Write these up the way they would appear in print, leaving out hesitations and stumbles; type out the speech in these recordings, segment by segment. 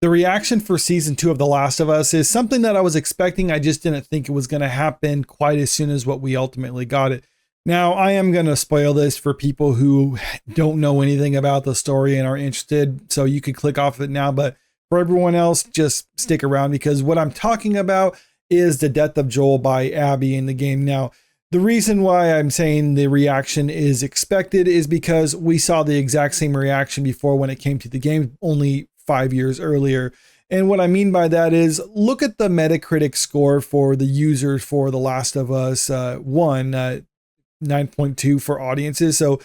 The reaction for season 2 of The Last of Us is something that I was expecting. I just didn't think it was going to happen quite as soon as what we ultimately got it. Now, I am going to spoil this for people who don't know anything about the story and are interested, so you could click off it now. But for everyone else, just stick around, because what I'm talking about is the death of Joel by Abby in the game. Now, the reason why I'm saying the reaction is expected is because we saw the exact same reaction before when it came to the game, only 5 years earlier. And what I mean by that is, look at the Metacritic score for the users for The Last of Us 1, 9.2 for audiences. So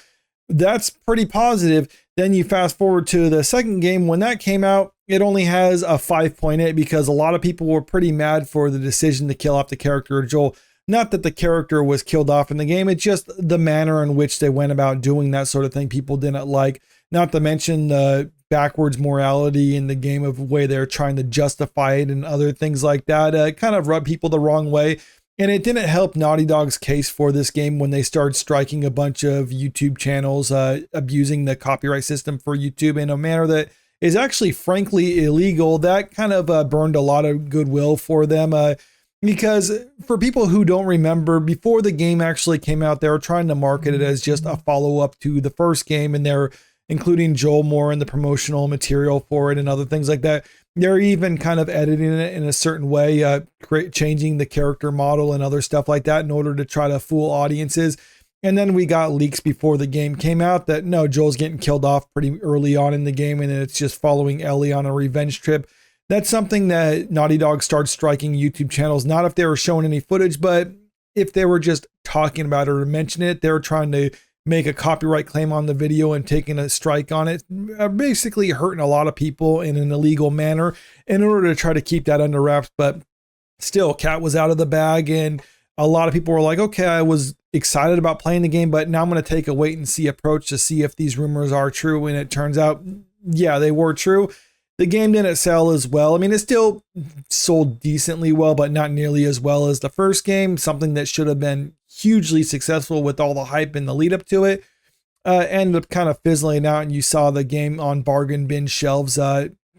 that's pretty positive. Then you fast forward to the second game. When that came out, it only has a 5.8 because a lot of people were pretty mad for the decision to kill off the character of Joel. Not that the character was killed off in the game, it's just the manner in which they went about doing that sort of thing people didn't like. Not to mention the backwards morality in the game of the way they're trying to justify it and other things like that. Kind of rubbed people the wrong way. And it didn't help Naughty Dog's case for this game when they started striking a bunch of YouTube channels, abusing the copyright system for YouTube in a manner that is actually frankly illegal. That kind of burned a lot of goodwill for them. Because for people who don't remember, before the game actually came out, they were trying to market it as just a follow-up to the first game, and they're including Joel more in the promotional material for it and other things like that. They're even kind of editing it in a certain way, changing the character model and other stuff like that in order to try to fool audiences. And then we got leaks before the game came out that no, Joel's getting killed off pretty early on in the game, and it's just following Ellie on a revenge trip. That's something that Naughty Dog started striking YouTube channels, not if they were showing any footage, but if they were just talking about it or mentioning it. They were trying to make a copyright claim on the video and taking a strike on it, basically hurting a lot of people in an illegal manner in order to try to keep that under wraps. But still, cat was out of the bag, and a lot of people were like, okay, I was excited about playing the game, but now I'm going to take a wait and see approach to see if these rumors are true. And it turns out, yeah, they were true. The game didn't sell as well. I mean, it still sold decently well, but not nearly as well as the first game, something that should have been hugely successful with all the hype and the lead up to it. Ended up kind of fizzling out, and you saw the game on bargain bin shelves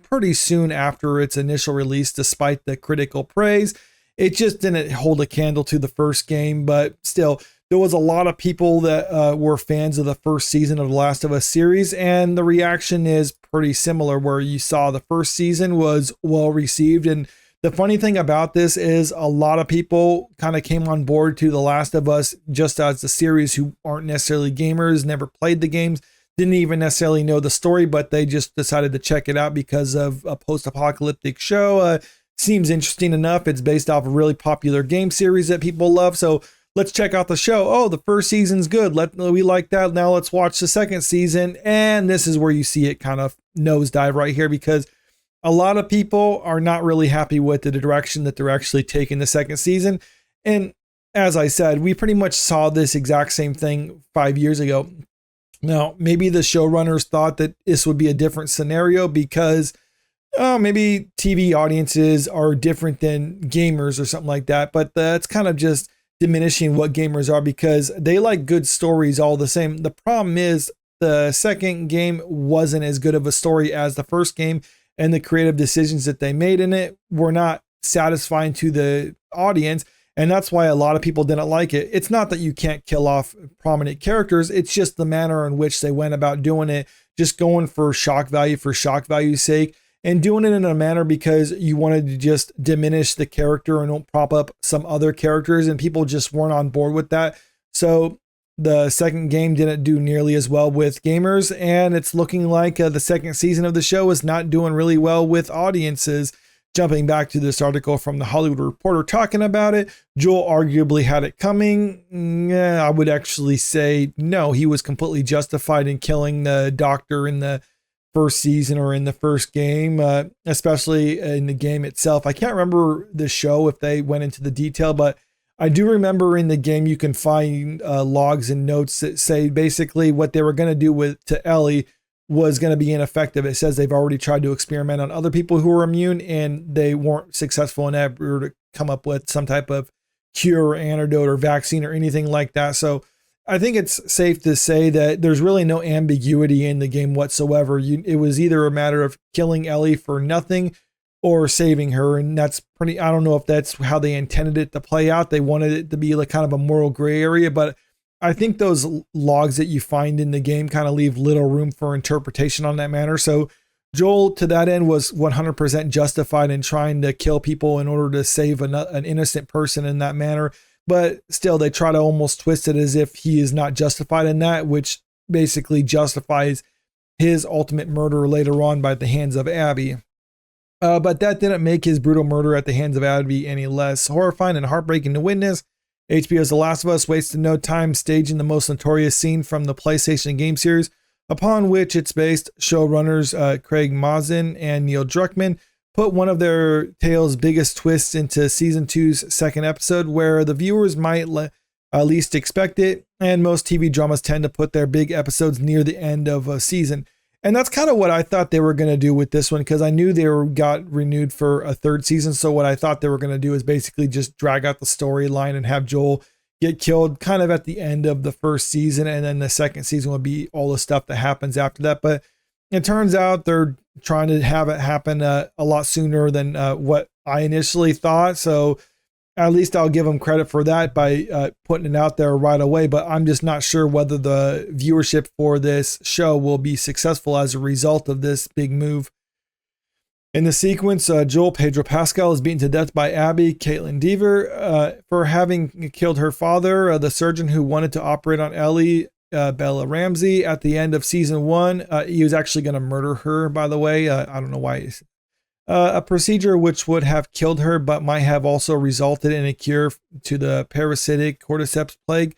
pretty soon after its initial release, despite the critical praise. It just didn't hold a candle to the first game, but still, there was a lot of people that were fans of the first season of The Last of Us series, and the reaction is pretty similar, where you saw the first season was well received. And the funny thing about this is a lot of people kind of came on board to The Last of Us just as the series who aren't necessarily gamers, never played the games, didn't even necessarily know the story, but they just decided to check it out because of a post-apocalyptic show. Seems interesting enough. It's based off a really popular game series that people love. So let's check out the show. Oh, the first season's good. We like that. Now let's watch the second season. And this is where you see it kind of nosedive right here, because a lot of people are not really happy with the direction that they're actually taking the second season. And as I said, we pretty much saw this exact same thing 5 years ago. Now, maybe the showrunners thought that this would be a different scenario because maybe TV audiences are different than gamers or something like that. But that's kind of just diminishing what gamers are, because they like good stories all the same. The problem is the second game wasn't as good of a story as the first game, and the creative decisions that they made in it were not satisfying to the audience. And that's why a lot of people didn't like it. It's not that you can't kill off prominent characters. It's just the manner in which they went about doing it, just going for shock value's sake, and doing it in a manner because you wanted to just diminish the character and don't prop up some other characters, and people just weren't on board with that. So the second game didn't do nearly as well with gamers, and it's looking like the second season of the show is not doing really well with audiences. Jumping back to this article from the Hollywood Reporter talking about it, Joel arguably had it coming. I would actually say no, he was completely justified in killing the doctor in the first season or in the first game, especially in the game itself. I can't remember the show if they went into the detail, but I do remember in the game you can find logs and notes that say basically what they were going to do to Ellie was going to be ineffective. It says they've already tried to experiment on other people who were immune, and they weren't successful in ever to come up with some type of cure or antidote or vaccine or anything like that. So I think it's safe to say that there's really no ambiguity in the game whatsoever. It was either a matter of killing Ellie for nothing or saving her. And that's pretty, I don't know if that's how they intended it to play out. They wanted it to be like kind of a moral gray area, but I think those logs that you find in the game kind of leave little room for interpretation on that matter. So Joel, to that end, was 100% justified in trying to kill people in order to save an innocent person in that manner. But still, they try to almost twist it as if he is not justified in that, which basically justifies his ultimate murder later on by the hands of Abby. But that didn't make his brutal murder at the hands of Abby any less horrifying and heartbreaking to witness. HBO's The Last of Us wasted no time staging the most notorious scene from the PlayStation game series, upon which it's based. Showrunners Craig Mazin and Neil Druckmann put one of their tale's biggest twists into season 2's second episode, where the viewers might least expect it, and most TV dramas tend to put their big episodes near the end of a season. And that's kind of what I thought they were going to do with this one, because I knew they got renewed for a third season. So what I thought they were going to do is basically just drag out the storyline and have Joel get killed kind of at the end of the first season. And then the second season would be all the stuff that happens after that. But it turns out they're trying to have it happen a lot sooner than what I initially thought. So at least I'll give them credit for that by putting it out there right away. But I'm just not sure whether the viewership for this show will be successful as a result of this big move. In the sequence, Joel, Pedro, Pascal is beaten to death by Abby, Caitlin Deaver, for having killed her father, the surgeon who wanted to operate on Ellie, Bella Ramsey. At the end of season 1, he was actually going to murder her, by the way. I don't know why. A procedure which would have killed her, but might have also resulted in a cure to the parasitic cordyceps plague.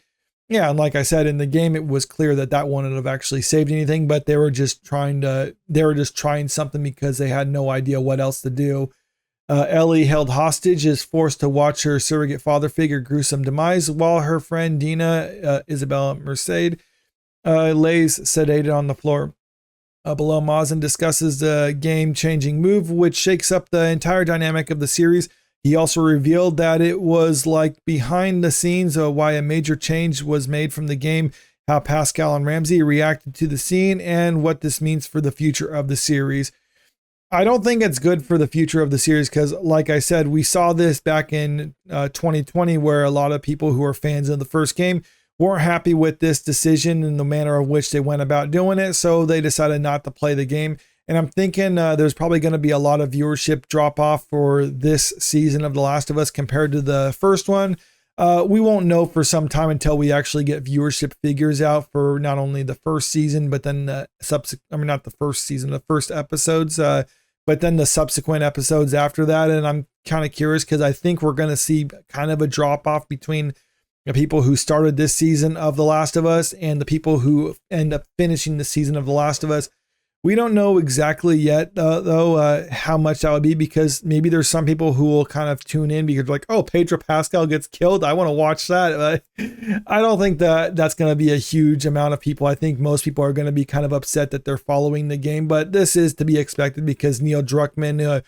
Yeah, and like I said, in the game, it was clear that that wouldn't have actually saved anything, but they were just trying something because they had no idea what else to do. Ellie, held hostage, is forced to watch her surrogate father figure gruesome demise, while her friend Dina, Isabella Merced, lays sedated on the floor. Below, Mazin discusses the game-changing move, which shakes up the entire dynamic of the series. He also revealed that it was like behind the scenes why a major change was made from the game, how Pascal and Ramsey reacted to the scene, and what this means for the future of the series. I don't think it's good for the future of the series because, like I said, we saw this back in 2020 where a lot of people who are fans of the first game weren't happy with this decision and the manner of which they went about doing it, so they decided not to play the game. And I'm thinking there's probably going to be a lot of viewership drop off for this season of The Last of Us compared to the first one. We won't know for some time until we actually get viewership figures out for not only the first season, but then the first episodes, but then the subsequent episodes after that. And I'm kind of curious because I think we're going to see kind of a drop off between the people who started this season of The Last of Us and the people who end up finishing the season of The Last of Us. We don't know exactly yet, though, how much that would be, because maybe there's some people who will kind of tune in because like, oh, Pedro Pascal gets killed, I want to watch that. I don't think that that's going to be a huge amount of people. I think most people are going to be kind of upset that they're following the game, but this is to be expected because Neil Druckmann,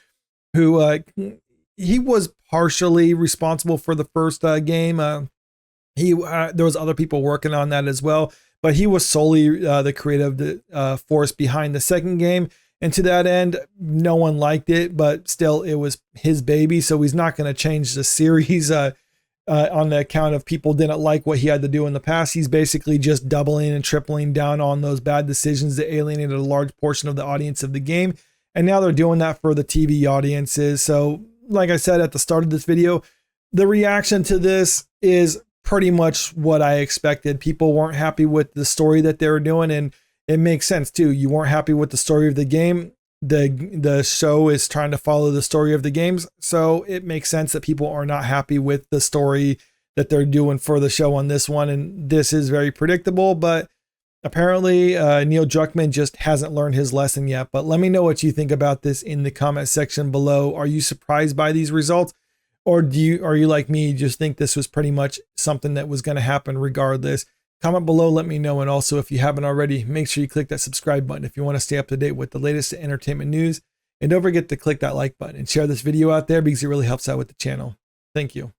he was partially responsible for the first game. There was other people working on that as well, but he was solely the creative force behind the second game. And to that end, no one liked it, but still it was his baby. So he's not going to change the series on the account of people didn't like what he had to do in the past. He's basically just doubling and tripling down on those bad decisions that alienated a large portion of the audience of the game. And now they're doing that for the TV audiences. So like I said at the start of this video, the reaction to this is pretty much what I expected. People weren't happy with the story that they were doing, and it makes sense too. You weren't happy with the story of the game. The show is trying to follow the story of the games, so it makes sense that people are not happy with the story that they're doing for the show on this one, and this is very predictable, but apparently Neil Druckmann just hasn't learned his lesson yet. But let me know what you think about this in the comment section below. Are you surprised by these results? Or are you like me, just think this was pretty much something that was going to happen regardless? Comment below, let me know. And also, if you haven't already, make sure you click that subscribe button if you want to stay up to date with the latest entertainment news. And don't forget to click that like button and share this video out there because it really helps out with the channel. Thank you.